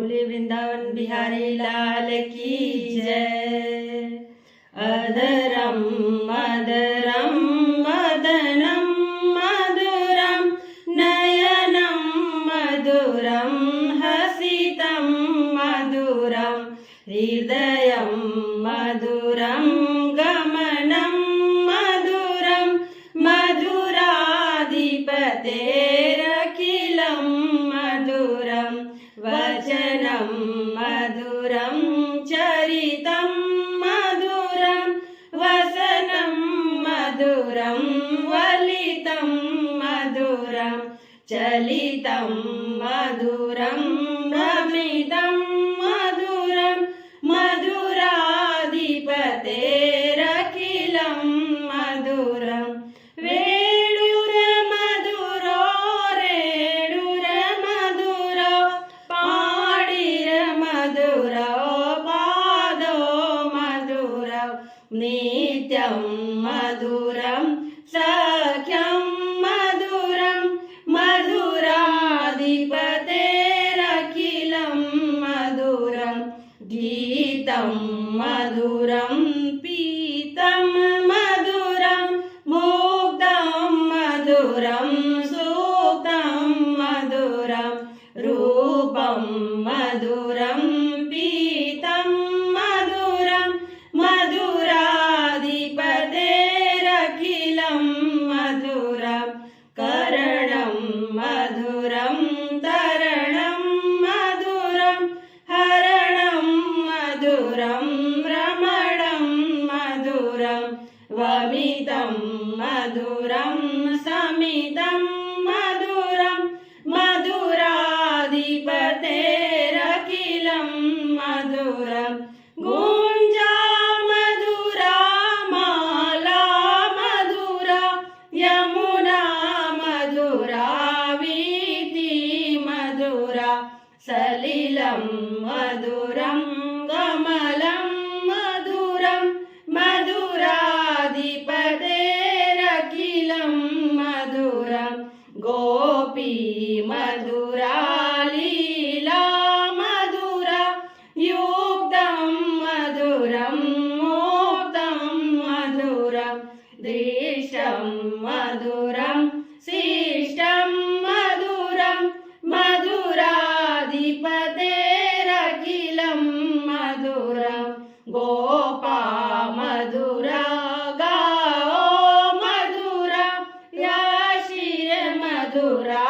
बोले वृंदावन बिहारी लाल की जय। अधरम मदरम मदनम मधुरम नयनम मधुरम हसितम मधुरम हृदयम मधुरम गमनम मधुरम मधुराधिपतेरखिलं मधुरम वचनं मधुरं चरितं मधुरं वसनं मधुरं वलितं मधुरं चलितं मधुरं भ्रमितं मधुरं मधुराधिपतेरखिलं मधुरं वेणुर मधुरो रेणुर मधुरो पाणिर मधुरो पादो मधुरो नित्यं मधुरं सख्यं मधुरं मधुराधिपतेरखिलं मधुरं गीतं मधुरं पीतं मधुरं मुग्धं मधुरं सूक्तं मधुरं रूपं मधुरं पीतं मधुरं मधुराधिपतेरखिलं मधुरं करणं मधुरं तरणं मधुरं हरणं मधुरं रमणं मधुरं वमितं मधुरं समितं मधुरं मधुराधिपतेरखिलं मधुरं गुञ्जा मधुरा माला मधुरा यमुना मधुरा वीथि मधुरा सलिलं मधुरं कमलं मधुरं मधुराधिपतेरखिलं मधुरं गोपी मधुरा लीला मधुरा युक्तं मधुरं मुक्तं मधुरं दृष्टं मधुरं शिष्टं मधुरं मधुराधिपतेरखिलं मधुरं गोपा मधुरा गाओ मधुरा याशिर मधुरा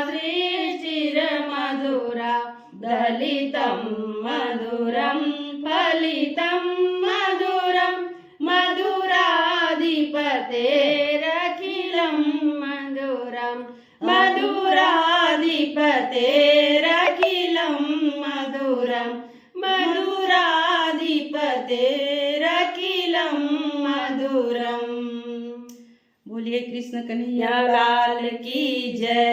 सृष्टिर मधुरा दलितं मधुरं फलितं मधुरं मधुराधिपतेरखिलं मधुरं मधुराधिपतेरखिलं मधुरं मधुराधिपतेरखिलं मधुरम। बोलिए कृष्ण कन्हैया लाल की जय।